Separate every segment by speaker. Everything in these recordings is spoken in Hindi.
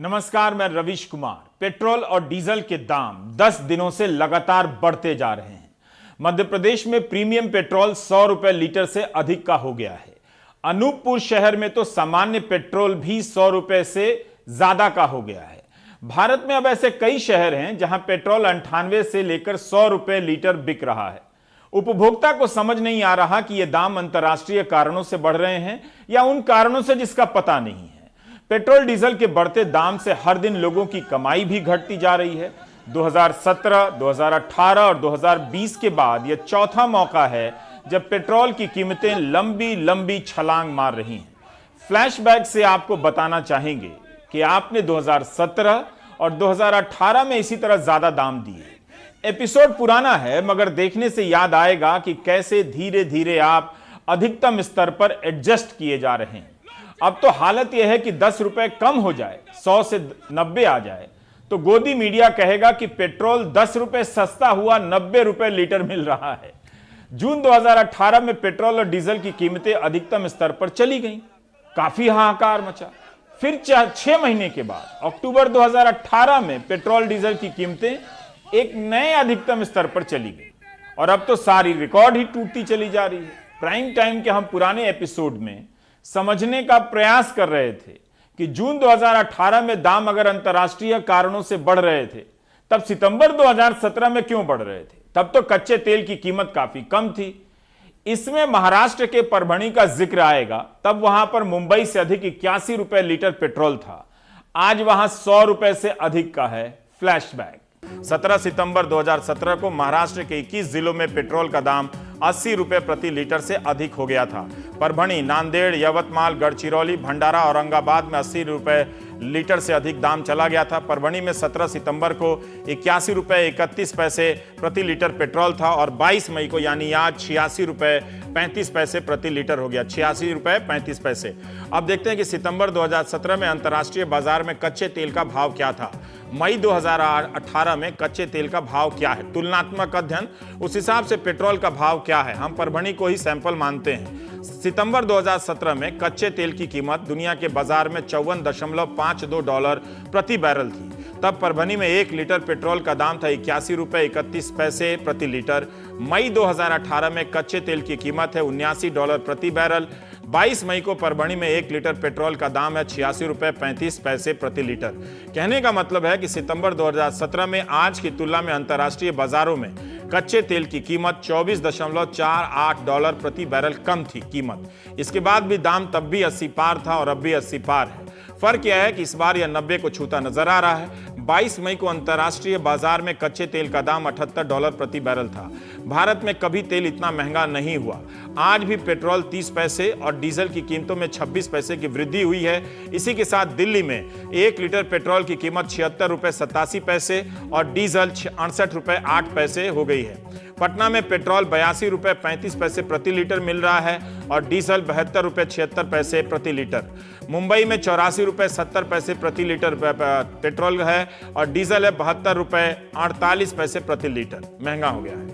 Speaker 1: नमस्कार, मैं रविश कुमार। पेट्रोल और डीजल के दाम 10 दिनों से लगातार बढ़ते जा रहे हैं। मध्य प्रदेश में प्रीमियम पेट्रोल 100 रुपए लीटर से अधिक का हो गया है। अनूपपुर शहर में तो सामान्य पेट्रोल भी 100 रुपए से ज्यादा का हो गया है। भारत में अब ऐसे कई शहर हैं जहां पेट्रोल 98 से लेकर 100 रुपए लीटर बिक रहा है। उपभोक्ता को समझ नहीं आ रहा कि ये दाम अंतर्राष्ट्रीय कारणों से बढ़ रहे हैं या उन कारणों से जिसका पता नहीं है। पेट्रोल डीजल के बढ़ते दाम से हर दिन लोगों की कमाई भी घटती जा रही है। 2017, 2018 और 2020 के बाद यह चौथा मौका है जब पेट्रोल की कीमतें लंबी लंबी छलांग मार रही हैं। फ्लैशबैक से आपको बताना चाहेंगे कि आपने 2017 और 2018 में इसी तरह ज्यादा दाम दिए। एपिसोड पुराना है मगर देखने से याद आएगा कि कैसे धीरे धीरे आप अधिकतम स्तर पर एडजस्ट किए जा रहे हैं। अब तो हालत यह है कि 10 रुपए कम हो जाए, 100 से 90 आ जाए तो गोदी मीडिया कहेगा कि पेट्रोल 10 रुपए सस्ता हुआ, 90 रुपए लीटर मिल रहा है। जून 2018 में पेट्रोल और डीजल की कीमतें अधिकतम स्तर पर चली गईं। काफी हाहाकार मचा। फिर 6 महीने के बाद अक्टूबर 2018 में पेट्रोल डीजल की कीमतें एक नए अधिकतम स्तर पर चली गई और अब तो सारी रिकॉर्ड ही टूटती चली जा रही है। प्राइम टाइम के हम पुराने एपिसोड में समझने का प्रयास कर रहे थे कि जून 2018 में दाम अगर अंतर्राष्ट्रीय कारणों से बढ़ रहे थे तब सितंबर 2017 में क्यों बढ़ रहे थे। तब तो कच्चे तेल की कीमत काफी कम थी। इसमें महाराष्ट्र के परभणी का जिक्र आएगा। तब वहां पर मुंबई से अधिक 81 रुपए लीटर पेट्रोल था। आज वहां 100 रुपए से अधिक का है। फ्लैशबैक। 17 सितंबर 2017 को महाराष्ट्र के 21 जिलों में पेट्रोल का दाम 80 रुपए प्रति लीटर से अधिक हो गया था। परभणी, नांदेड़, यवतमाल, गढ़चिरौली, भंडारा, औरंगाबाद में 80 रुपए लीटर से अधिक दाम चला गया था। परभणी में 17 सितंबर को 81 रुपए 31 पैसे प्रति लीटर पेट्रोल था और 22 मई को यानी आज 86 रुपए 35 पैसे प्रति लीटर हो गया। 86 रुपए 35 पैसे। अब देखते हैं कि सितंबर 2017 में अंतर्राष्ट्रीय बाजार में कच्चे तेल का भाव क्या था। मई 2018 में कच्चे तेल का भाव क्या है, तुलनात्मक अध्ययन, उस हिसाब से पेट्रोल का भाव क्या है। हम परभणी को ही सैंपल मानते हैं। सितंबर 2017 में कच्चे तेल की कीमत दुनिया के बाजार में $54.52 प्रति बैरल थी। तब परभणी में 1 लीटर पेट्रोल का दाम था 81 रुपए 31 पैसे प्रति लीटर। मई 2018 में कच्चे तेल की कीमत है $79 प्रति बैरल। 22 मई को परभणी में 1 लीटर पेट्रोल का दाम है 86 रुपए 35 पैसे प्रति लीटर। कहने का मतलब है कि सितंबर 2017 में आज की तुलना में अंतर्राष्ट्रीय बाजारों में कच्चे तेल की कीमत $24.48 प्रति बैरल कम थी कीमत। इसके बाद भी दाम तब भी 80 पार था और अब भी 80 पार है। फर्क यह है कि इस बार यह 90 को छूता नजर आ रहा है। 22 मई को अंतर्राष्ट्रीय बाजार में कच्चे तेल का दाम $78 प्रति बैरल था। भारत में कभी तेल इतना महंगा नहीं हुआ। आज भी पेट्रोल 30 पैसे और डीजल की कीमतों में 26 पैसे की वृद्धि हुई है। इसी के साथ दिल्ली में 1 लीटर पेट्रोल की कीमत 76 रुपए 87 पैसे और डीजल 68 रुपए 8 पैसे हो गई है। पटना में पेट्रोल 82 रुपए 35 पैसे प्रति लीटर मिल रहा है और डीजल 72 रुपए 76 पैसे प्रति लीटर। मुंबई में 84 रुपए 70 पैसे प्रति लीटर पेट्रोल है और डीजल है 72 रुपए 48 पैसे प्रति लीटर। महंगा हो गया है।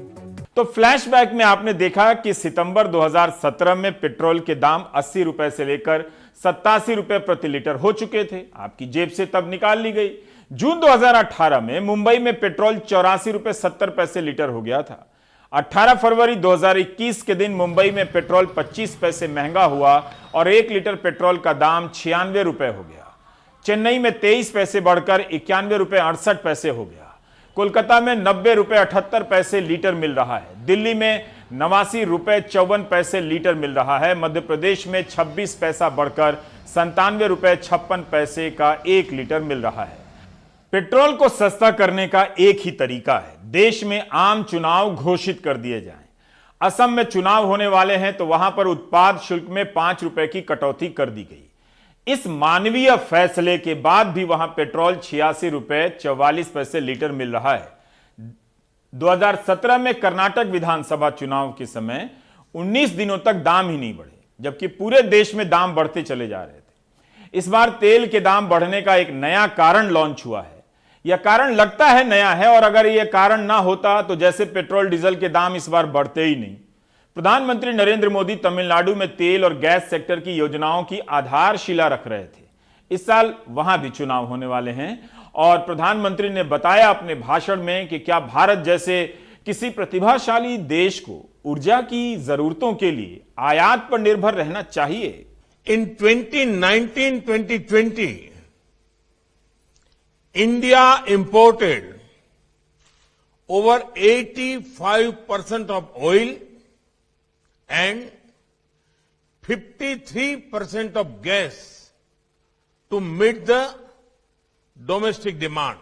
Speaker 1: तो फ्लैशबैक में आपने देखा कि सितंबर 2017 में पेट्रोल के दाम 80 रुपए से लेकर 87 रुपए प्रति लीटर हो चुके थे। आपकी जेब से तब निकाल ली गई। जून 2018 में मुंबई में पेट्रोल 84 रुपए 70 पैसे लीटर हो गया था। 18 फरवरी 2021 के दिन मुंबई में पेट्रोल 25 पैसे महंगा हुआ और 1 लीटर पेट्रोल का दाम 96 रुपए हो गया। चेन्नई में 23 पैसे बढ़कर 91 रुपए 68 पैसे हो गया। कोलकाता में 90 रुपए 78 पैसे लीटर मिल रहा है। दिल्ली में 89 रुपए 54 पैसे लीटर मिल रहा है। मध्य प्रदेश में 26 पैसा बढ़कर 97 रुपए 56 पैसे का 1 लीटर मिल रहा है। पेट्रोल को सस्ता करने का एक ही तरीका है, देश में आम चुनाव घोषित कर दिए जाएं। असम में चुनाव होने वाले हैं तो वहां पर उत्पाद शुल्क में 5 रुपए की कटौती कर दी गई। इस मानवीय फैसले के बाद भी वहां पेट्रोल 86 रुपए 44 पैसे लीटर मिल रहा है। 2017 में कर्नाटक विधानसभा चुनाव के समय 19 दिनों तक दाम ही नहीं बढ़े, जबकि पूरे देश में दाम बढ़ते चले जा रहे थे। इस बार तेल के दाम बढ़ने का एक नया कारण लॉन्च हुआ है। यह कारण लगता है नया है और अगर यह कारण ना होता तो जैसे पेट्रोल डीजल के दाम इस बार बढ़ते ही नहीं। प्रधानमंत्री नरेंद्र मोदी तमिलनाडु में तेल और गैस सेक्टर की योजनाओं की आधारशिला रख रहे थे। इस साल वहां भी चुनाव होने वाले हैं और प्रधानमंत्री ने बताया अपने भाषण में कि क्या भारत जैसे किसी प्रतिभाशाली देश को ऊर्जा की जरूरतों के लिए आयात पर निर्भर रहना चाहिए।
Speaker 2: In 2019-2020, India imported over 85% of oil and 53% of gas to meet the domestic demand.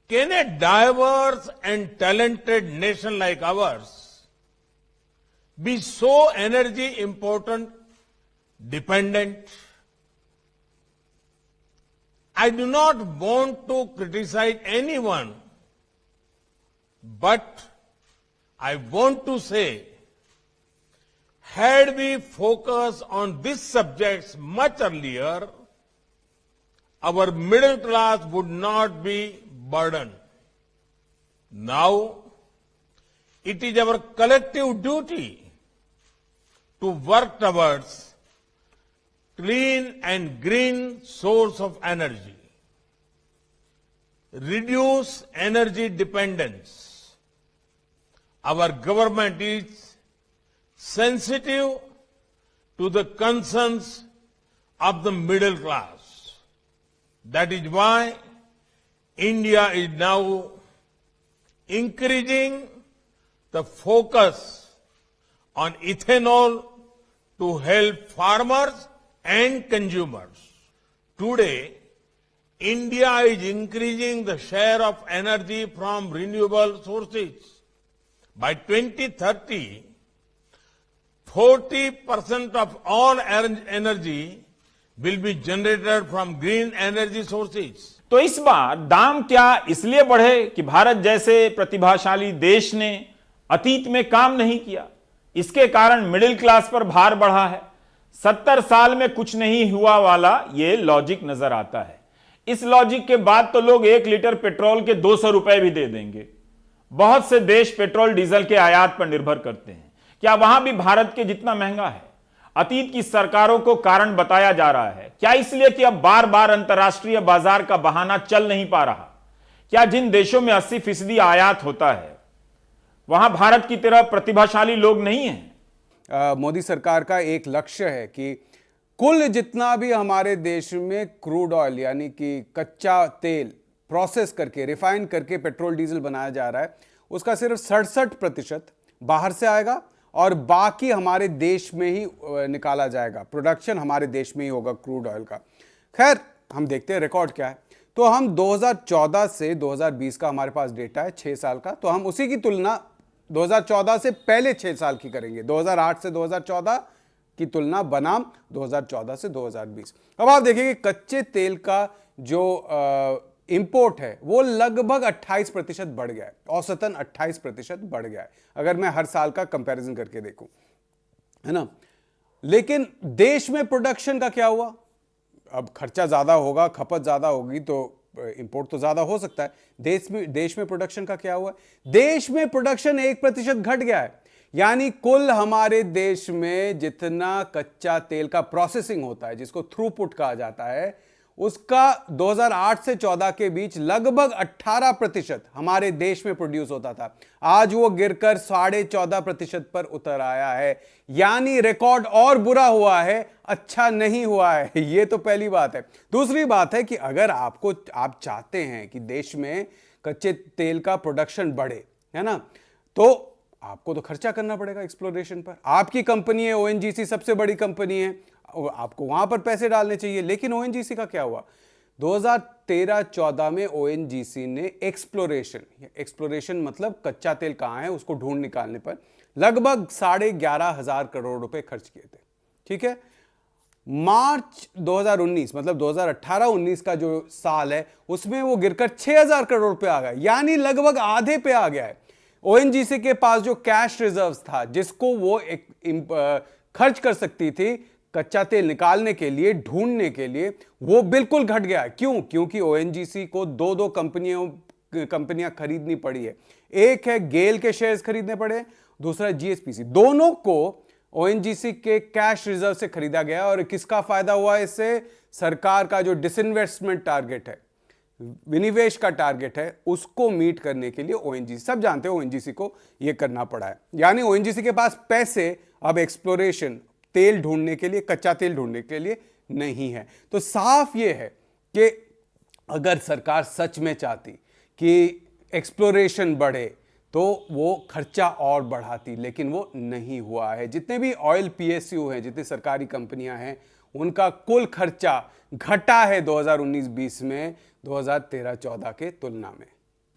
Speaker 2: Can a diverse and talented nation like ours be so energy important dependent? I do not want to criticize anyone, but I want to say, had we focused on these subjects much earlier, our middle class would not be burdened. Now, it is our collective duty to work towards clean and green source of energy, reduce energy dependence. Our government is sensitive to the concerns of the middle class. That is why India is now increasing the focus on ethanol to help farmers and consumers. Today, India is increasing the share of energy from renewable sources. By 2030, 40% of all energy will be generated from green energy sources.
Speaker 1: तो इस बार दाम क्या इसलिए बढ़े कि भारत जैसे प्रतिभाशाली देश ने अतीत में काम नहीं किया, इसके कारण मिडिल क्लास पर भार बढ़ा है। 70 साल में कुछ नहीं हुआ वाला यह लॉजिक नजर आता है। इस लॉजिक के बाद तो लोग 1 लीटर पेट्रोल के 200 रुपए भी दे देंगे। बहुत से देश पेट्रोल डीजल के आयात पर निर्भर करते हैं। क्या वहां भी भारत के जितना महंगा है? अतीत की सरकारों को कारण बताया जा रहा है। क्या इसलिए कि अब बार बार अंतर्राष्ट्रीय बाजार का बहाना चल नहीं पा रहा? क्या जिन देशों में 80% आयात होता है वहां भारत की तरह प्रतिभाशाली लोग नहीं हैं?
Speaker 3: मोदी सरकार का एक लक्ष्य है कि कुल जितना भी हमारे देश में क्रूड ऑयल यानी कि कच्चा तेल प्रोसेस करके रिफाइन करके पेट्रोल डीजल बनाया जा रहा है, उसका सिर्फ 67% बाहर से आएगा और बाकी हमारे देश में ही निकाला जाएगा। प्रोडक्शन हमारे देश में ही होगा क्रूड ऑयल का। खैर, हम देखते हैं रिकॉर्ड क्या है। तो हम 2014 से 2020 का हमारे पास डेटा है, 6 साल का। तो हम उसी की तुलना 2014 से पहले 6 साल की करेंगे। 2008 से 2014 की तुलना बनाम 2014 से 2020। अब आप देखिए कि कच्चे तेल का जो इंपोर्ट है वो लगभग 28% बढ़ गया है, औसतन 28% बढ़ गया है, अगर मैं हर साल का कंपैरिजन करके देखूं, है ना। लेकिन देश में प्रोडक्शन का क्या हुआ? अब खर्चा ज्यादा होगा, खपत ज्यादा होगी तो इंपोर्ट तो ज्यादा हो सकता है। देश में प्रोडक्शन का क्या हुआ? देश में प्रोडक्शन 1% घट गया है। यानी कुल हमारे देश में जितना कच्चा तेल का प्रोसेसिंग होता है, जिसको थ्रूपुट कहा जाता है, उसका 2008 से 14 के बीच लगभग 18% हमारे देश में प्रोड्यूस होता था। आज वो गिरकर 14.5% पर उतर आया है। यानी रिकॉर्ड और बुरा हुआ है, अच्छा नहीं हुआ है। ये तो पहली बात है। दूसरी बात है कि अगर आप चाहते हैं कि देश में कच्चे तेल का प्रोडक्शन बढ़े, है ना, तो आपको तो खर्चा करना पड़ेगा एक्सप्लोरेशन पर। आपकी कंपनी है ओएनजीसी, सबसे बड़ी कंपनी है, आपको वहां पर पैसे डालने चाहिए। लेकिन ओएनजीसी का क्या हुआ? 2013-14 में ओएनजीसी ने एक्सप्लोरेशन मतलब कच्चा तेल कहां है उसको ढूंढ निकालने पर लगभग 11,500 करोड़ रुपए खर्च किए थे। ठीक है। मार्च 2019 मतलब 2018-19 का जो साल है उसमें वो गिरकर 6,000 करोड़ रुपए आ गया, यानी लगभग आधे पे आ गया है। ओएनजीसी के पास जो कैश रिजर्व्स था जिसको वो खर्च कर सकती थी कच्चा तेल निकालने के लिए, ढूंढने के लिए, वो बिल्कुल घट गया। क्यों? क्योंकि ओएनजीसी को दो कंपनियां खरीदनी पड़ी है। एक है गेल के शेयर्स खरीदने पड़े, दूसरा जीएसपीसी। दोनों को ओएनजीसी के कैश रिजर्व से खरीदा गया। और किसका फायदा हुआ इससे? सरकार का जो डिसइन्वेस्टमेंट टारगेट है, विनिवेश का टारगेट है, उसको मीट करने के लिए ओएनजीसी, सब जानते हैं ओएनजीसी को यह करना पड़ा है। यानी ओएनजीसी के पास पैसे अब एक्सप्लोरेशन, तेल ढूंढने के लिए, कच्चा तेल ढूंढने के लिए नहीं है। तो साफ यह है कि अगर सरकार सच में चाहती कि एक्सप्लोरेशन बढ़े तो वो खर्चा और बढ़ाती, लेकिन वो नहीं हुआ है। जितने भी ऑयल पीएसयू हैं, जितनी सरकारी कंपनियां हैं, उनका कुल खर्चा घटा है 2019-20 में 2013-14 के तुलना में।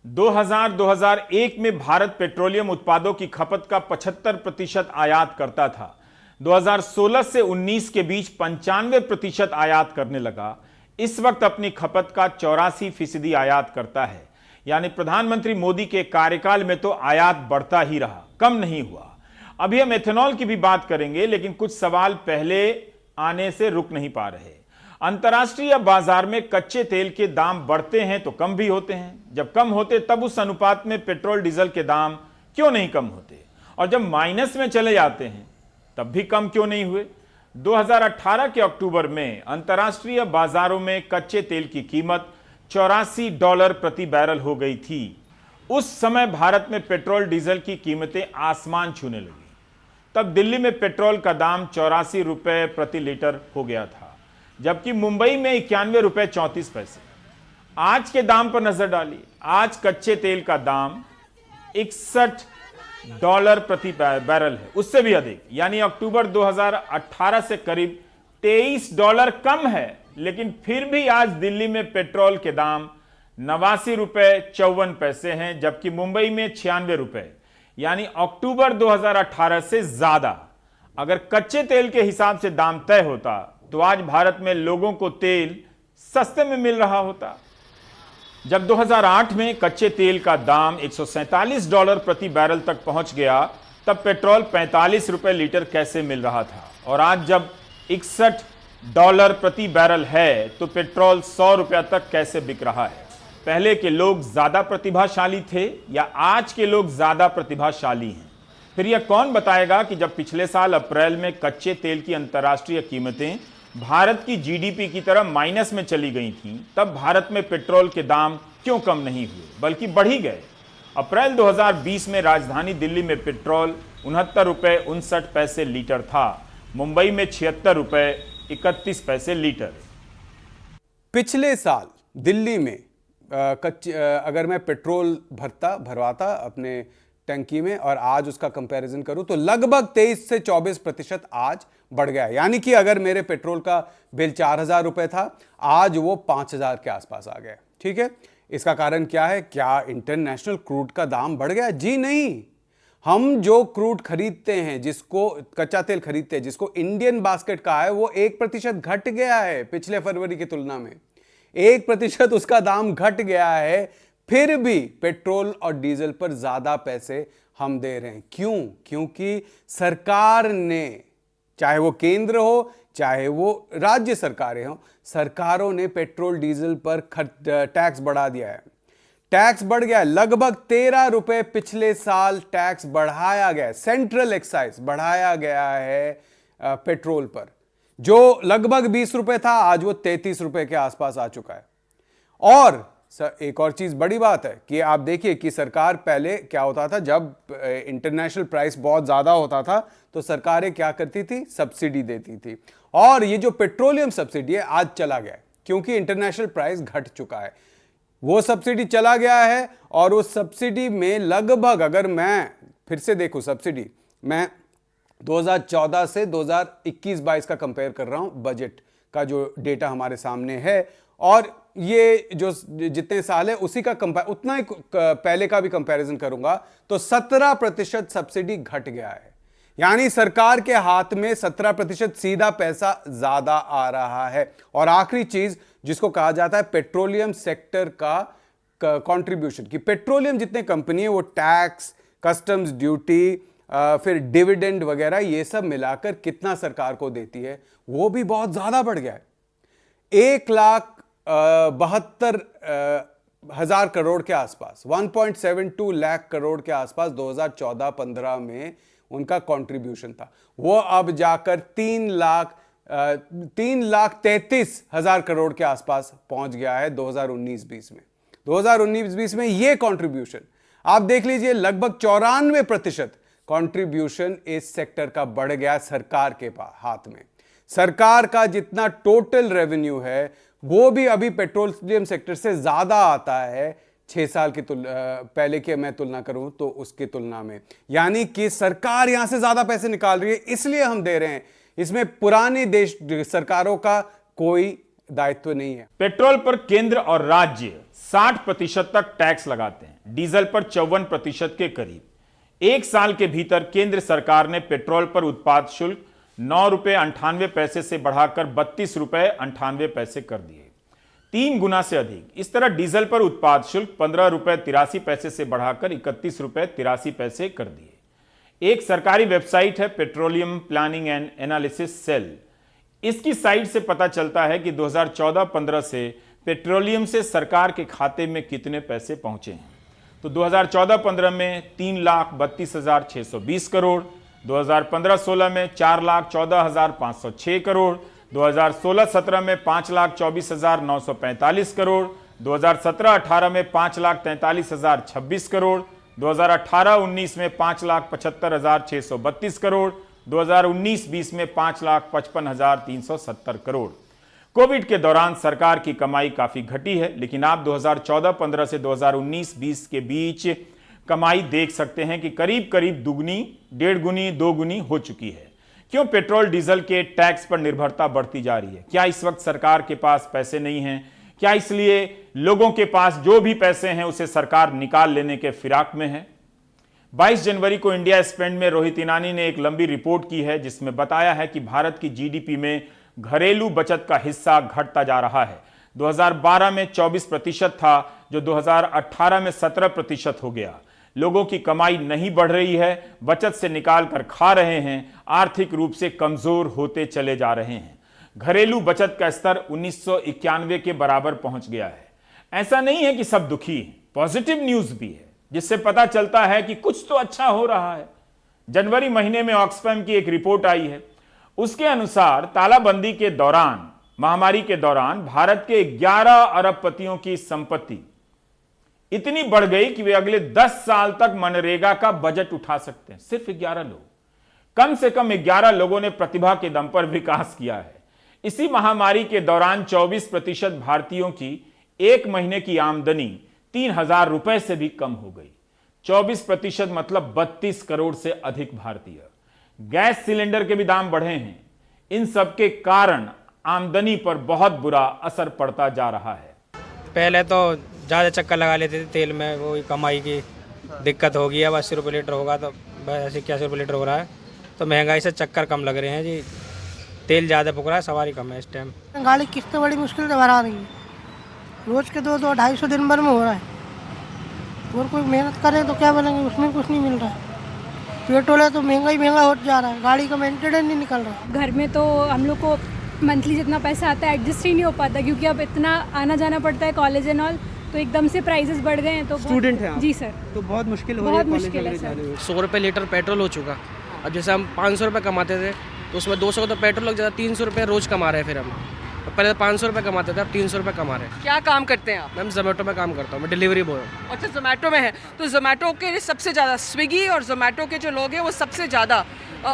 Speaker 1: 2000-2001 में भारत पेट्रोलियम उत्पादों की खपत का 75% आयात करता था। 2016 से 19 के बीच 95% आयात करने लगा। इस वक्त अपनी खपत का 84% आयात करता है। यानी प्रधानमंत्री मोदी के कार्यकाल में तो आयात बढ़ता ही रहा, कम नहीं हुआ। अभी हम एथेनॉल की भी बात करेंगे, लेकिन कुछ सवाल पहले आने से रुक नहीं पा रहे। अंतर्राष्ट्रीय बाजार में कच्चे तेल के दाम बढ़ते हैं तो कम भी होते हैं। जब कम होते तब उस अनुपात में पेट्रोल डीजल के दाम क्यों नहीं कम होते? और जब माइनस में चले जाते हैं तब भी कम क्यों नहीं हुए? 2018 के अक्टूबर में अंतर्राष्ट्रीय बाजारों में कच्चे तेल की कीमत $84 प्रति बैरल हो गई थी। उस समय भारत में पेट्रोल डीजल की कीमतें आसमान छूने लगी। तब दिल्ली में पेट्रोल का दाम ₹84 प्रति लीटर हो गया था, जबकि मुंबई में ₹91.34। आज के दाम पर नजर डालिए। आज कच्चे तेल का दाम $61 प्रति बैरल है, उससे भी अधिक। यानी अक्टूबर 2018 से करीब $23 कम है। लेकिन फिर भी आज दिल्ली में पेट्रोल के दाम ₹89.54 हैं, जबकि मुंबई में ₹96। यानी अक्टूबर 2018 से ज्यादा। अगर कच्चे तेल के हिसाब से दाम तय होता तो आज भारत में लोगों को तेल सस्ते में मिल रहा होता। जब 2008 में कच्चे तेल का दाम $147 प्रति बैरल तक पहुंच गया, तब पेट्रोल ₹45 लीटर कैसे मिल रहा था? और आज जब $61 प्रति बैरल है तो पेट्रोल ₹100 तक कैसे बिक रहा है? पहले के लोग ज्यादा प्रतिभाशाली थे या आज के लोग ज्यादा प्रतिभाशाली हैं? फिर यह कौन बताएगा कि जब पिछले साल अप्रैल में कच्चे तेल की अंतर्राष्ट्रीय कीमतें भारत की जीडीपी की तरह माइनस में चली गई थीं, तब भारत में पेट्रोल के दाम क्यों कम नहीं हुए बल्कि बढ़ ही गए? अप्रैल 2020 में राजधानी दिल्ली में पेट्रोल ₹69.59 लीटर था, मुंबई में ₹76.31 लीटर।
Speaker 3: पिछले साल दिल्ली में अगर मैं पेट्रोल भरवाता अपने टंकी में और आज उसका कंपैरिजन करूं तो लगभग 23 से 24% आज बढ़ गया। यानी कि अगर मेरे पेट्रोल का बिल ₹4000 था, आज वो 5000 के आसपास आ गया। ठीक है, इसका कारण क्या है? क्या इंटरनेशनल क्रूड का दाम बढ़ गया? जी नहीं। हम जो क्रूड खरीदते हैं, जिसको कच्चा तेल खरीदते हैं, जिसको इंडियन बास्केट कहा है, वो 1% घट गया है पिछले फरवरी की तुलना में। 1% उसका दाम घट गया है। फिर भी पेट्रोल और डीजल पर ज्यादा पैसे हम दे रहे हैं। क्यों? क्योंकि सरकार ने, चाहे वो केंद्र हो चाहे वो राज्य सरकारें हो, सरकारों ने पेट्रोल डीजल पर टैक्स बढ़ा दिया है। टैक्स बढ़ गया है, लगभग ₹13 पिछले साल टैक्स बढ़ाया गया है। सेंट्रल एक्साइज बढ़ाया गया है पेट्रोल पर, जो लगभग ₹20 था, आज वो ₹33 के आसपास आ चुका है। और सर एक और चीज बड़ी बात है कि आप देखिए कि सरकार पहले क्या होता था, जब इंटरनेशनल प्राइस बहुत ज्यादा होता था तो सरकारें क्या करती थी? सब्सिडी देती थी। और ये जो पेट्रोलियम सब्सिडी है आज चला गया है, क्योंकि इंटरनेशनल प्राइस घट चुका है। वो सब्सिडी चला गया है और उस सब्सिडी में लगभग, अगर मैं फिर से देखूं सब्सिडी, मैं 2014 से 2021-22 का कंपेयर कर रहा हूं, बजट का जो डेटा हमारे सामने है, और ये जो जितने साल है उसी का उतना ही पहले का भी कंपैरिजन करूंगा तो 17% सब्सिडी घट गया है। यानी सरकार के हाथ में 17% सीधा पैसा ज्यादा आ रहा है। और आखिरी चीज जिसको कहा जाता है पेट्रोलियम सेक्टर का कंट्रीब्यूशन, कि पेट्रोलियम जितने कंपनी है वो टैक्स, कस्टम्स ड्यूटी, फिर डिविडेंड वगैरह, ये सब मिलाकर कितना सरकार को देती है, वो भी बहुत ज्यादा बढ़ गया है। 1,72,000 करोड़ के आसपास, 1.72 लाख करोड़ के आसपास 2014-15 में उनका कंट्रीब्यूशन था, वो अब जाकर 3,33,000 करोड़ के आसपास पहुंच गया है 2019-20 में। 2019-20 में ये कंट्रीब्यूशन आप देख लीजिए, लगभग 94% कंट्रीब्यूशन इस सेक्टर का बढ़ गया सरकार के हाथ में। सरकार का जितना टोटल रेवेन्यू है वो भी अभी पेट्रोलियम सेक्टर से ज्यादा आता है 6 साल की पहले की मैं तुलना करूं तो उसकी तुलना में, यानी कि सरकार यहां से ज्यादा पैसे निकाल रही है, इसलिए हम दे रहे हैं। इसमें पुरानी देश सरकारों का कोई दायित्व नहीं है।
Speaker 1: पेट्रोल पर केंद्र और राज्य 60% तक टैक्स लगाते हैं, डीजल पर 54% के करीब। एक साल के भीतर केंद्र सरकार ने पेट्रोल पर उत्पाद शुल्क 9 रुपये 98 पैसे से बढ़ाकर 32 रुपये 98 पैसे कर दिए, 3 गुना से अधिक। इस तरह डीजल पर उत्पाद शुल्क 15 रुपये 83 पैसे से बढ़ाकर 31 रुपये 83 पैसे कर दिए। एक सरकारी वेबसाइट है petroleum planning and analysis cell, इसकी साइट से पता चलता है कि 2014-15 से पेट्रोलियम से सरकार के खाते में कितने पैसे पहुंचे हैं। तो 2014-15 में 3,32,620 करोड़, 2015-16 में 4,14,506 करोड़, 2016-17 में 5,24,945 करोड़, 2017-18 में 5,43,026 करोड़, 2018-19 में 5,75,632 करोड़, 2019-20 में 5,55,370 करोड़। कोविड के दौरान सरकार की कमाई काफी घटी है, लेकिन आप 2014-15 से 2019-20 के बीच कमाई देख सकते हैं कि करीब करीब दुगनी, 1.5 गुनी, 2 गुनी हो चुकी है। क्यों पेट्रोल डीजल के टैक्स पर निर्भरता बढ़ती जा रही है? क्या इस वक्त सरकार के पास पैसे नहीं हैं? क्या इसलिए लोगों के पास जो भी पैसे हैं उसे सरकार निकाल लेने के फिराक में है? 22 जनवरी को इंडिया स्पेंड में रोहित ईरानी ने एक लंबी रिपोर्ट की है जिसमें बताया है कि भारत की जीडीपी में घरेलू बचत का हिस्सा घटता जा रहा है। 2012 में 24% था, जो 2018 में 17% हो गया। लोगों की कमाई नहीं बढ़ रही है, बचत से निकाल कर खा रहे हैं, आर्थिक रूप से कमजोर होते चले जा रहे हैं। घरेलू बचत का स्तर 1991 के बराबर पहुंच गया है। ऐसा नहीं है कि सब दुखी हैं, पॉजिटिव न्यूज भी है जिससे पता चलता है कि कुछ तो अच्छा हो रहा है। जनवरी महीने में ऑक्सफैम की एक रिपोर्ट आई है, उसके अनुसार तालाबंदी के दौरान, महामारी के दौरान भारत के 11 अरबपतियों की संपत्ति इतनी बढ़ गई कि वे अगले 10 साल तक मनरेगा का बजट उठा सकते हैं। सिर्फ 11 लोग, कम से कम 11 लोगों ने प्रतिभा के दम पर विकास किया है। इसी महामारी के दौरान 24% भारतीयों की एक महीने की आमदनी 3,000 रुपए से भी कम हो गई। 24% मतलब 32 करोड़ से अधिक भारतीय। गैस सिलेंडर के भी दाम बढ़े हैं। इन सब के कारण आमदनी पर बहुत बुरा असर पड़ता जा रहा है।
Speaker 4: पहले तो ज़्यादा चक्कर लगा लेते थे तेल में, वो कमाई की दिक्कत हो गई है। 80 रुपये लीटर होगा तो 80-81 रुपये लीटर हो रहा है, तो महंगाई से चक्कर कम लग रहे हैं जी। तेल ज़्यादा फूक रहा है, सवारी कम है इस टाइम।
Speaker 5: गाड़ी किस्तें बड़ी मुश्किल से भरा रही है, रोज के 200-250 दिन भर में हो रहा है। और कोई मेहनत करे तो क्या बनेंगे, उसमें कुछ नहीं मिल रहा है। पेट्रोल है तो महंगा होता जा रहा है, गाड़ी का मेंटेनेंस नहीं निकल रहा है।
Speaker 6: घर में तो हम लोग को मंथली जितना पैसा आता है एडजस्ट ही नहीं हो पाता, क्योंकि अब इतना आना जाना पड़ता है कॉलेज एंड ऑल, तो एकदम से प्राइसेस बढ़ गए हैं। तो
Speaker 7: स्टूडेंट हैं आप?
Speaker 6: जी सर,
Speaker 7: तो बहुत मुश्किल हो रही
Speaker 6: बहुत
Speaker 7: है
Speaker 6: मुश्किल है सर।
Speaker 8: 100 रुपये लीटर पेट्रोल हो चुका। अब जैसे हम 500 रुपये कमाते थे तो उसमें 200 का तो पेट्रोल लग जाता, 300 रुपये रोज़ कमा रहे हैं। फिर हम पहले 500 रुपये कमाते थे, अब 300 रुपये कमा रहे हैं।
Speaker 7: क्या काम करते हैं आप?
Speaker 8: मैम जोमेटो में काम करता हूँ, मैं डिलीवरी बॉय हूँ।
Speaker 7: अच्छा, जोमेटो में है तो जोमेटो के सबसे ज़्यादा, स्विगी और जोमेटो के जो लोग हैं वो सबसे ज़्यादा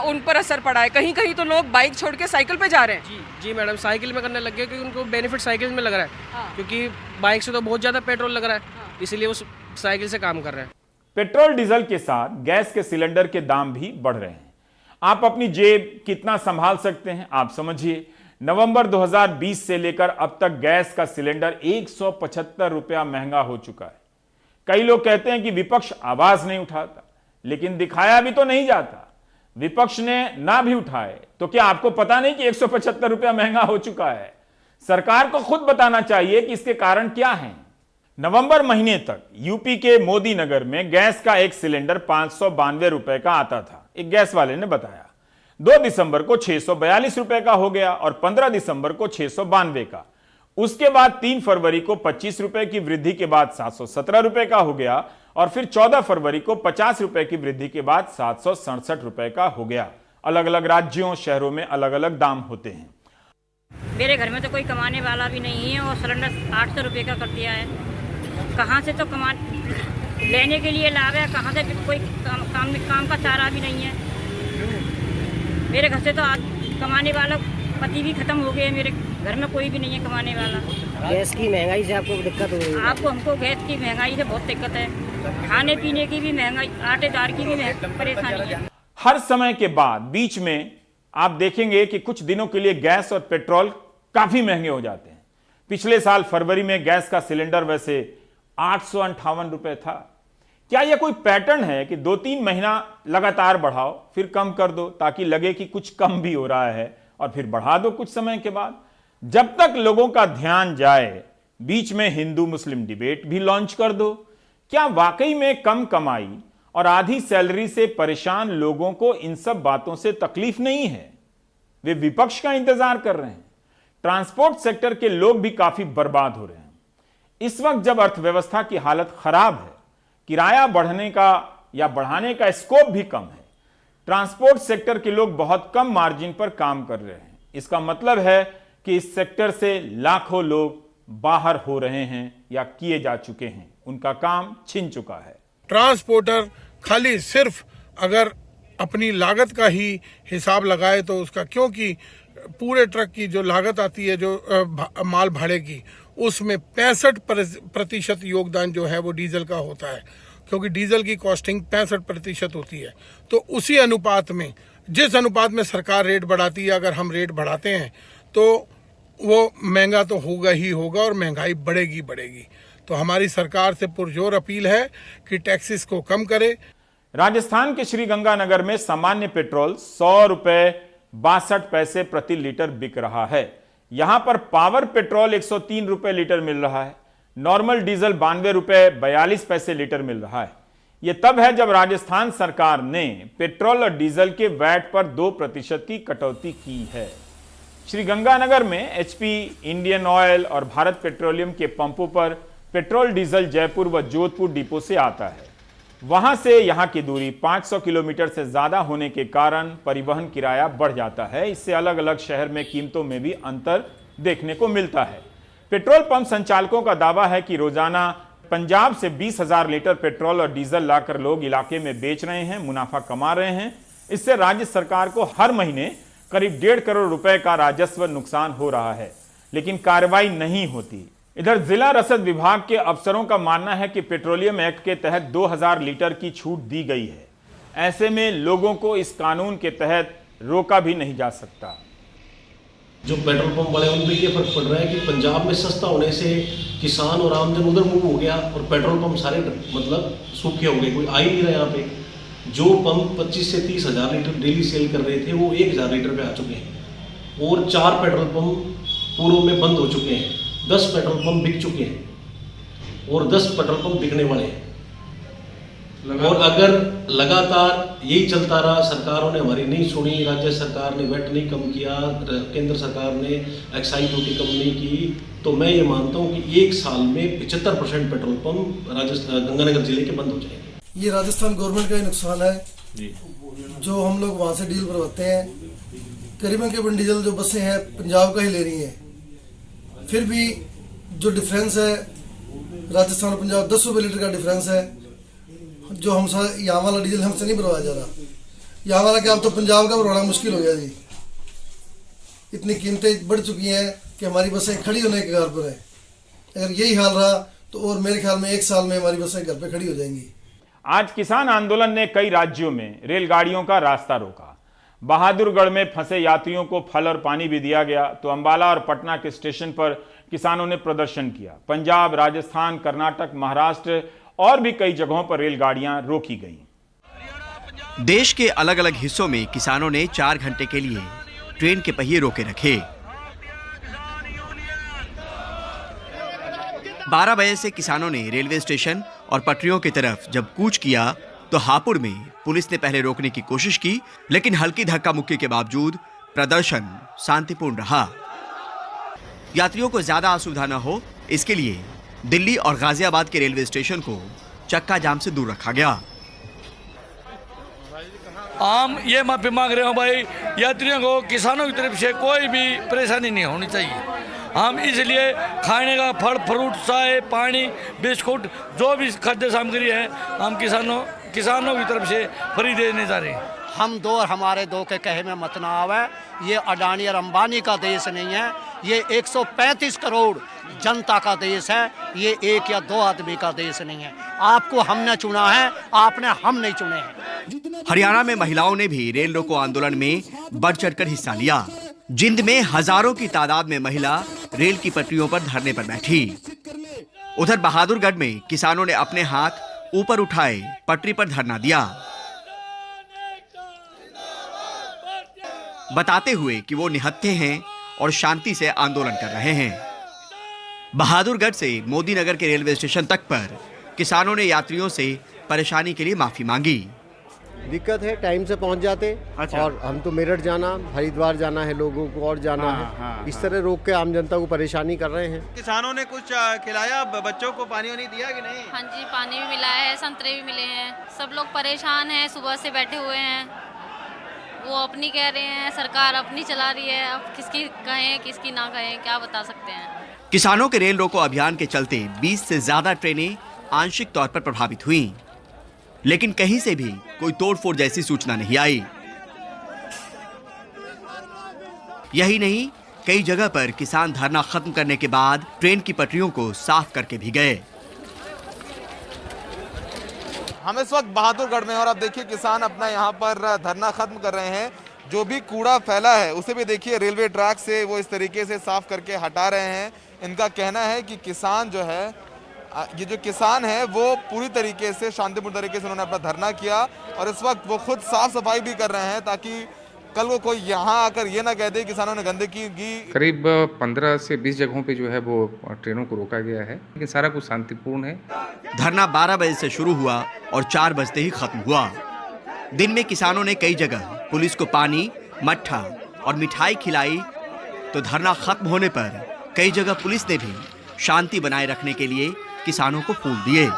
Speaker 7: उन पर असर पड़ा है। कहीं कहीं तो लोग बाइक छोड़ के साइकिल पे जा रहे हैं।
Speaker 8: जी मैडम, साइकिल में करने लग गए क्योंकि उनको बेनिफिट साइकिल में लग रहा है। क्योंकि बाइक से तो बहुत ज़्यादा पेट्रोल लग रहा है, इसलिए वो साइकिल से काम कर रहे हैं।
Speaker 1: पेट्रोल डीजल के साथ गैस के सिलेंडर के दाम भी बढ़ रहे हैं। आप अपनी जेब कितना संभाल सकते हैं आप समझिए। नवंबर 2020 से लेकर अब तक गैस का सिलेंडर 175 रुपया महंगा हो चुका है। कई लोग कहते हैं कि विपक्ष आवाज नहीं उठाता, लेकिन दिखाया भी तो नहीं जाता। विपक्ष ने ना भी उठाए तो क्या आपको पता नहीं कि 175 रुपया महंगा हो चुका है? सरकार को खुद बताना चाहिए कि इसके कारण क्या हैं। नवंबर महीने तक यूपी के मोदी नगर में गैस का एक सिलेंडर 592 रुपए का आता था, एक गैस वाले ने बताया। 2 दिसंबर को 642 रुपए का हो गया और 15 दिसंबर को 692 का। उसके बाद 3 फरवरी को 25 रुपए की वृद्धि के बाद 717 रुपए का हो गया और फिर 14 फरवरी को 50 रुपए की वृद्धि के बाद 767 रुपए का हो गया। अलग अलग राज्यों शहरों में अलग अलग दाम होते हैं।
Speaker 9: मेरे घर में तो कोई कमाने वाला भी नहीं है और सिलेंडर 800 रुपये का कर दिया है। कहाँ से तो लेने के लिए लाभ है, कहाँ से कोई काम का चारा भी नहीं है। मेरे घर से तो कमाने वाला पति भी खत्म हो गए हैं। मेरे घर में कोई भी नहीं है कमाने वाला।
Speaker 10: गैस की महंगाई से आपको दिक्कत हो रही है?
Speaker 9: हमको गैस की महंगाई से बहुत दिक्कत है, खाने पीने की भी महंगाई, आटे दाल की भी परेशानी है।
Speaker 1: हर समय के बाद बीच में आप देखेंगे कि कुछ दिनों के लिए गैस और पेट्रोल काफी महंगे हो जाते हैं। पिछले साल फरवरी में गैस का सिलेंडर वैसे 858 रुपए था। क्या यह कोई पैटर्न है कि 2-3 महीना लगातार बढ़ाओ फिर कम कर दो ताकि लगे कि कुछ कम भी हो रहा है और फिर बढ़ा दो कुछ समय के बाद? जब तक लोगों का ध्यान जाए बीच में हिंदू मुस्लिम डिबेट भी लॉन्च कर दो। क्या वाकई में कम कमाई और आधी सैलरी से परेशान लोगों को इन सब बातों से तकलीफ नहीं है? वे विपक्ष का इंतजार कर रहे हैं। ट्रांसपोर्ट सेक्टर के लोग भी काफी बर्बाद हो रहे हैं। इस वक्त जब अर्थव्यवस्था की हालत खराब है, किराया बढ़ने का या बढ़ाने का स्कोप भी कम है, ट्रांसपोर्ट सेक्टर के लोग बहुत कम मार्जिन पर काम कर रहे हैं। इसका मतलब है कि इस सेक्टर से लाखों लोग बाहर हो रहे हैं या किए जा चुके हैं, उनका काम छिन चुका है।
Speaker 11: ट्रांसपोर्टर खाली सिर्फ अगर अपनी लागत का ही हिसाब लगाए तो उसका, क्योंकि पूरे ट्रक की जो लागत आती है जो माल भाड़े की, उसमें 65% योगदान जो है वो डीजल का होता है, क्योंकि डीजल की कॉस्टिंग 65% होती है। तो उसी अनुपात में, जिस अनुपात में सरकार रेट बढ़ाती है, अगर हम रेट बढ़ाते हैं तो वो महंगा तो होगा ही होगा और महंगाई बढ़ेगी बढ़ेगी। तो हमारी सरकार से पुरजोर अपील है कि टैक्सेस को कम करे।
Speaker 1: राजस्थान के श्रीगंगानगर में सामान्य पेट्रोल 100 रुपए 62 पैसे प्रति लीटर बिक रहा है। यहां पर पावर पेट्रोल 103 रुपए लीटर मिल रहा है। नॉर्मल डीजल 92 रुपए 42 पैसे लीटर मिल रहा है। यह तब है जब राजस्थान सरकार ने पेट्रोल और डीजल के वैट पर 2% की कटौती की है। श्रीगंगानगर में एचपी, इंडियन ऑयल और भारत पेट्रोलियम के पंपों पर पेट्रोल डीजल जयपुर व जोधपुर डिपो से आता है। वहां से यहां की दूरी 500 किलोमीटर से ज्यादा होने के कारण परिवहन किराया बढ़ जाता है। इससे अलग अलग शहर में कीमतों में भी अंतर देखने को मिलता है। पेट्रोल पंप संचालकों का दावा है कि रोजाना पंजाब से 20,000 लीटर पेट्रोल और डीजल लाकर लोग इलाके में बेच रहे हैं, मुनाफा कमा रहे हैं। इससे राज्य सरकार को हर महीने करीब 1.5 करोड़ रुपए का राजस्व नुकसान हो रहा है, लेकिन कार्रवाई नहीं होती। इधर जिला रसद विभाग के अफसरों का मानना है कि पेट्रोलियम एक्ट के तहत 2000 लीटर की छूट दी गई है। ऐसे में लोगों को इस कानून के तहत रोका भी नहीं जा सकता।
Speaker 12: जो पेट्रोल पंप वाले उन पर ये फर्क पड़ रहा है कि पंजाब में सस्ता होने से किसान और आमजन उधर मूव हो गया और पेट्रोल पंप सारे मतलब सूखे हो गए, कोई आ ही नहीं रहा यहाँ पे। जो पंप 25 से 30 हज़ार लीटर डेली सेल कर रहे थे वो 1000 लीटर पे आ चुके हैं और 4 पेट्रोल पंप पूर्व में बंद हो चुके हैं। 10 पेट्रोल पंप बिक चुके हैं और 10 पेट्रोल पंप बिकने वाले हैं। और अगर लगातार यही चलता रहा, सरकारों ने हमारी नहीं सुनी, राज्य सरकार ने वेट नहीं कम किया, केंद्र सरकार ने एक्साइज ड्यूटी कम नहीं की, तो मैं ये मानता हूँ कि 1 साल में 75% पेट्रोल पंप गंगानगर जिले के बंद हो जाएंगे।
Speaker 13: ये राजस्थान गवर्नमेंट का ही नुकसान है जी। जो हम लोग वहाँ से डील करवाते हैं, करीबन डीजल जो बसें हैं पंजाब का ही ले रही हैं। फिर भी जो डिफरेंस है राजस्थान और पंजाब 10 रुपये लीटर का डिफरेंस है। जो हम यहाँ वाला डीजल हमसे नहीं भरवाया जा रहा, यहाँ वाला क्या, अब तो पंजाब का भरवाना मुश्किल हो गया जी। इतनी कीमतें बढ़ चुकी हैं कि हमारी बसें खड़ी होने के घर पर है। अगर यही हाल रहा तो और मेरे ख्याल में 1 साल में हमारी बसें घर पे खड़ी हो जाएंगी।
Speaker 1: आज किसान आंदोलन ने कई राज्यों में रेलगाड़ियों का रास्ता रोका। बहादुरगढ़ में फंसे यात्रियों को फल और पानी भी दिया गया, तो अंबाला और पटना के स्टेशन पर किसानों ने प्रदर्शन किया। पंजाब, राजस्थान, कर्नाटक, महाराष्ट्र और भी कई जगहों पर रेलगाड़ियां रोकी गईं।
Speaker 14: देश के अलग अलग हिस्सों में किसानों ने 4 घंटे के लिए ट्रेन के पहिए रोके रखे। 12 बजे से किसानों ने रेलवे स्टेशन और पटरियों की तरफ जब कूच किया तो हापुड़ में पुलिस ने पहले रोकने की कोशिश की, लेकिन हल्की धक्का मुक्की के बावजूद प्रदर्शन शांतिपूर्ण रहा। यात्रियों को ज्यादा असुविधा न हो, इसके लिए दिल्ली और गाजियाबाद के रेलवे स्टेशन को चक्का जाम से दूर रखा गया।
Speaker 15: हम ये माफी मांग रहे हो भाई, यात्रियों को किसानों की तरफ से कोई भी परेशानी नहीं होनी चाहिए। हम इसलिए खाने का फल फ्रूट, चाय, पानी, बिस्कुट, जो भी खाद्य सामग्री है हम किसानों की तरफ से फ्री देने जा रहे हैं।
Speaker 16: हम दो और हमारे दो के कहे में मत ना आवे। ये अडानी और अंबानी का देश नहीं है, ये 135 करोड़ जनता का देश है। ये एक या दो आदमी का देश नहीं है। आपको हमने चुना है, आपने हम नहीं चुने हैं।
Speaker 14: हरियाणा में महिलाओं ने भी रेल रोको आंदोलन में बढ़ चढ़कर हिस्सा लिया। जिंद में हजारों की तादाद में महिला रेल की पटरियों पर धरने पर बैठी। उधर बहादुरगढ़ में किसानों ने अपने हाथ ऊपर उठाए पटरी पर धरना दिया, बताते हुए कि वो निहत्थे हैं और शांति से आंदोलन कर रहे हैं। बहादुरगढ़ से मोदी नगर के रेलवे स्टेशन तक पर किसानों ने यात्रियों से परेशानी के लिए माफी मांगी।
Speaker 17: दिक्कत है, टाइम से पहुंच जाते। अच्छा। और हम तो मेरठ जाना, हरिद्वार जाना है, लोगों को और जाना है। इस तरह रोक के आम जनता को परेशानी कर रहे हैं।
Speaker 18: किसानों ने कुछ खिलाया बच्चों को, पानी वानी दिया कि नहीं?
Speaker 19: हाँ जी, पानी भी मिला है, संतरे भी मिले हैं। सब लोग परेशान हैं, सुबह से बैठे हुए हैं। वो अपनी कह रहे हैं, सरकार अपनी चला रही है। अब किसकी कहें किसकी ना कहें, क्या बता सकते हैं।
Speaker 14: किसानों के रेल रोको अभियान के चलते 20 से ज्यादा ट्रेनें आंशिक तौर पर प्रभावित हुई, लेकिन कहीं से भी कोई तोड़फोड़ जैसी सूचना नहीं आई। यही नहीं, कई जगह पर किसान धरना खत्म करने के बाद ट्रेन की पटरियों को साफ करके भी गए।
Speaker 18: हम इस वक्त बहादुरगढ़ में और अब देखिए किसान अपना यहाँ पर धरना खत्म कर रहे हैं। जो भी कूड़ा फैला है उसे भी देखिए रेलवे ट्रैक से वो इस तरीके से साफ करके हटा रहे हैं। इनका कहना है कि किसान जो है, ये जो किसान है वो पूरी तरीके से शांतिपूर्ण तरीके से उन्होंने अपना धरना किया और इस वक्त वो खुद साफ सफाई भी कर रहे हैं ताकि कल को कोई यहाँ आकर ये ना कह दे किसानों ने गंदगी की।
Speaker 20: करीब 15 से 20 जगहों पे जो है वो ट्रेनों को रोका गया है, लेकिन सारा कुछ शांतिपूर्ण है।
Speaker 14: धरना 12 बजे से शुरू हुआ और 4 बजते ही खत्म हुआ। दिन में किसानों ने कई जगह पुलिस को पानी, मट्ठा और मिठाई खिलाई, तो धरना खत्म होने पर कई जगह पुलिस ने भी शांति बनाए रखने के लिए किसानों को फूल दिए।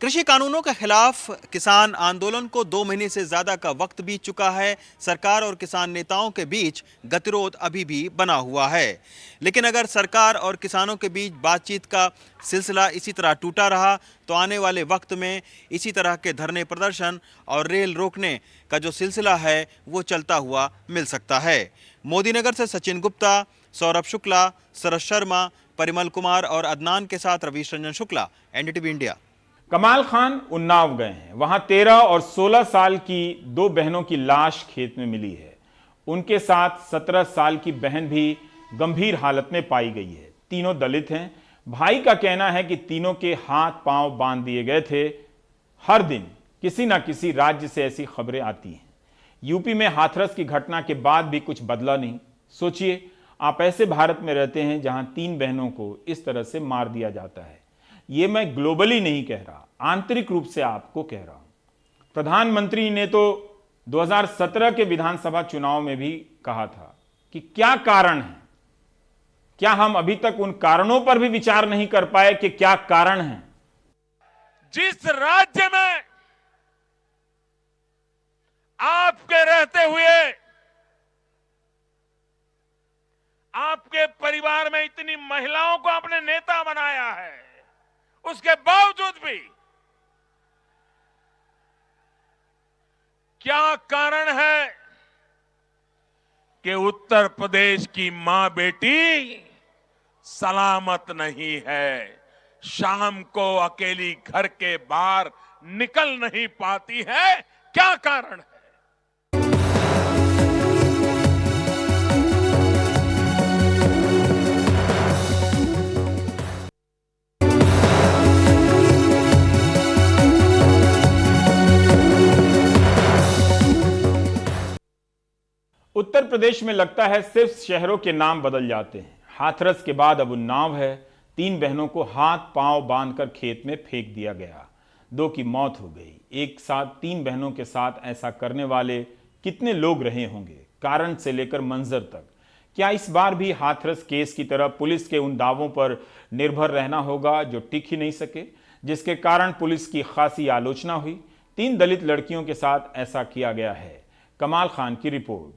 Speaker 18: कृषि कानूनों के खिलाफ किसान आंदोलन को 2 महीने से ज्यादा का वक्त बीत चुका है। सरकार और किसान नेताओं के बीच गतिरोध अभी भी बना हुआ है, लेकिन अगर सरकार और किसानों के बीच बातचीत का सिलसिला इसी तरह टूटा रहा तो आने वाले वक्त में इसी तरह के धरने प्रदर्शन और रेल रोकने का जो सिलसिला है वो चलता हुआ मिल सकता है। मोदी नगर से सचिन गुप्ता, सौरभ शुक्ला, सरस शर्मा, परिमल कुमार और अदनान के साथ रवीश रंजन शुक्ला, एनडीटीवी इंडिया।
Speaker 1: कमाल खान उन्नाव गए हैं। वहां 13 और 16 साल की 2 बहनों की लाश खेत में मिली है। उनके साथ 17 साल की बहन भी गंभीर हालत में पाई गई है। तीनों दलित हैं। भाई का कहना है कि तीनों के हाथ पांव बांध दिए गए थे। हर दिन किसी ना किसी राज्य से ऐसी खबरें आती हैं। यूपी में हाथरस की घटना के बाद भी कुछ बदला नहीं। सोचिए, आप ऐसे भारत में रहते हैं जहां 3 बहनों को इस तरह से मार दिया जाता है। ये मैं ग्लोबली नहीं कह रहा, आंतरिक रूप से आपको कह रहा हूं। प्रधानमंत्री ने तो 2017 के विधानसभा चुनाव में भी कहा था कि क्या कारण है। क्या हम अभी तक उन कारणों पर भी विचार नहीं कर पाए कि क्या कारण है?
Speaker 2: जिस राज्य में आपके रहते हुए आपके परिवार में इतनी महिलाओं को आपने नेता बनाया है, उसके बावजूद भी क्या कारण है कि उत्तर प्रदेश की मां बेटी सलामत नहीं है, शाम को अकेली घर के बाहर निकल नहीं पाती है? क्या कारण है?
Speaker 1: उत्तर प्रदेश में लगता है सिर्फ शहरों के नाम बदल जाते हैं। हाथरस के बाद अब उन्नाव है। 3 बहनों को हाथ पांव बांधकर खेत में फेंक दिया गया। 2 की मौत हो गई। एक साथ 3 बहनों के साथ ऐसा करने वाले कितने लोग रहे होंगे? कारण से लेकर मंजर तक क्या इस बार भी हाथरस केस की तरह पुलिस के उन दावों पर निर्भर रहना होगा जो टिक ही नहीं सके, जिसके कारण पुलिस की खासी आलोचना हुई? 3 दलित लड़कियों के साथ ऐसा किया गया है। कमाल खान की रिपोर्ट।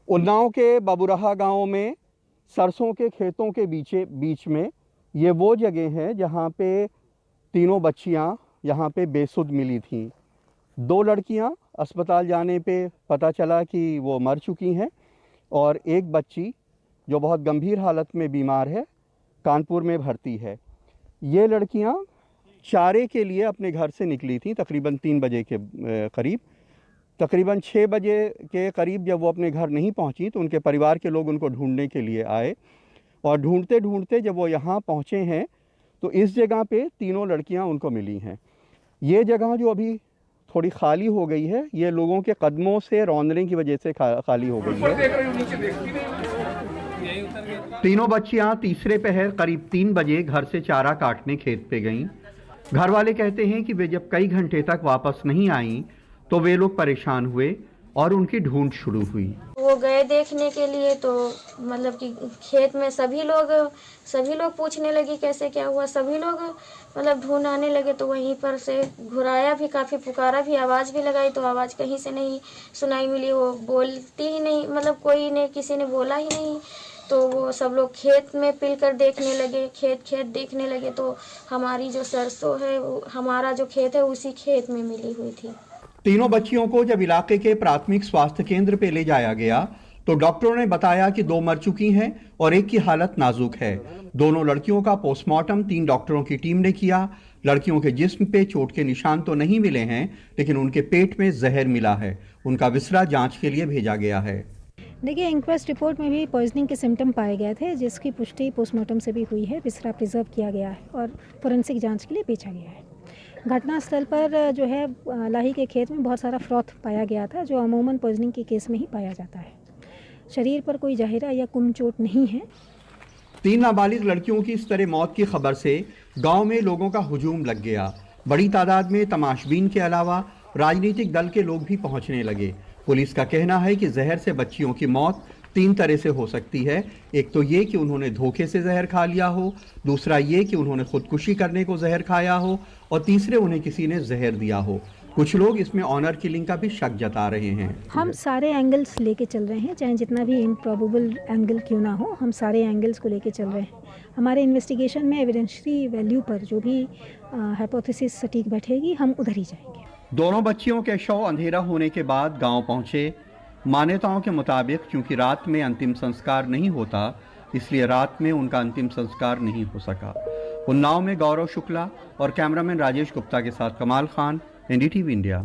Speaker 21: उन्नाव के बाबूराहा गांव में सरसों के खेतों के बीच में ये वो जगह है जहां पे तीनों बच्चियां यहाँ पे बेसुध मिली थीं। 2 लड़कियां अस्पताल जाने पे पता चला कि वो मर चुकी हैं और एक बच्ची जो बहुत गंभीर हालत में बीमार है कानपुर में भर्ती है। ये लड़कियां चारे के लिए अपने घर से निकली थीं तकरीबन 3 बजे के करीब। तकरीबन 6 बजे के करीब जब वो अपने घर नहीं पहुंची तो उनके परिवार के लोग उनको ढूंढने के लिए आए और ढूंढते ढूंढते जब वो यहाँ पहुँचे हैं तो इस जगह पे तीनों लड़कियाँ उनको मिली हैं। ये जगह जो अभी थोड़ी खाली हो गई है, ये लोगों के कदमों से रौंदने की वजह से खाली हो गई है। तीनों बच्चियां तीसरे पहर करीब 3 बजे घर से चारा काटने खेत पे गईं। घर वाले कहते हैं कि वे जब कई घंटे तक वापस नहीं आईं तो वे लोग परेशान हुए और उनकी ढूंढ शुरू हुई।
Speaker 22: वो गए देखने के लिए तो मतलब कि खेत में सभी लोग पूछने लगे कैसे क्या हुआ, सभी लोग मतलब ढूंढाने लगे तो वहीं पर से घुराया भी, काफ़ी पुकारा भी, आवाज़ भी लगाई तो आवाज़ कहीं से नहीं सुनाई मिली। वो बोलती ही नहीं, मतलब कोई ने किसी ने बोला ही नहीं। तो वो सब लोग खेत में पिल कर देखने लगे, खेत देखने लगे तो हमारी जो सरसों है, हमारा जो खेत है उसी खेत में मिली हुई थी।
Speaker 21: तीनों बच्चियों को जब इलाके के प्राथमिक स्वास्थ्य केंद्र पे ले जाया गया तो डॉक्टरों ने बताया कि 2 मर चुकी हैं और एक की हालत नाजुक है। दोनों लड़कियों का पोस्टमार्टम 3 डॉक्टरों की टीम ने किया। लड़कियों के जिस्म पे चोट के निशान तो नहीं मिले हैं, लेकिन उनके पेट में जहर मिला है। उनका विसरा जांच के लिए भेजा गया है।
Speaker 23: देखिए, इंक्वेस्ट रिपोर्ट में भी पॉइजनिंग के सिम्टम पाए गए थे, जिसकी पुष्टि पोस्टमार्टम से भी हुई है। विसरा प्रिजर्व किया गया है और फोरेंसिक जांच के लिए भेजा गया है। घटनास्थल पर जो है लाही के खेत में बहुत सारा फ्रॉथ पाया गया था, जो अमूमन पॉइजनिंग के केस में ही पाया जाता है। शरीर पर कोई जहरा या कुम चोट नहीं है।
Speaker 21: 3 नाबालिग लड़कियों की इस तरह मौत की खबर से गांव में लोगों का हुजूम लग गया। बड़ी तादाद में तमाशबीन के अलावा राजनीतिक दल के लोग भी पहुंचने लगे। पुलिस का कहना है कि जहर से बच्चियों की मौत 3 तरह से हो सकती है। एक तो ये कि उन्होंने धोखे से जहर खा लिया हो, दूसरा ये कि उन्होंने खुदकुशी करने को जहर खाया हो और तीसरे उन्हें किसी ने जहर दिया हो। कुछ लोग इसमें ऑनर किलिंग का भी शक जता रहे हैं।
Speaker 23: हम सारे एंगल्स लेके चल रहे हैं, चाहे जितना भी इम्प्रॉबेबल एंगल क्यों ना हो, हम सारे एंगल्स को लेके चल रहे हैं। हमारे इन्वेस्टिगेशन में एविडेंशियरी वैल्यू पर जो भी हाइपोथेसिस सटीक बैठेगी, हम उधर ही जाएंगे।
Speaker 21: दोनों बच्चियों के शव अंधेरा होने के बाद गांव पहुंचे। मान्यताओं के मुताबिक चूंकि रात में अंतिम संस्कार नहीं होता, इसलिए रात में उनका अंतिम संस्कार नहीं हो सका। उन्नाव में गौरव शुक्ला और कैमरामैन राजेश गुप्ता के साथ कमाल खान, एनडीटीवी इंडिया।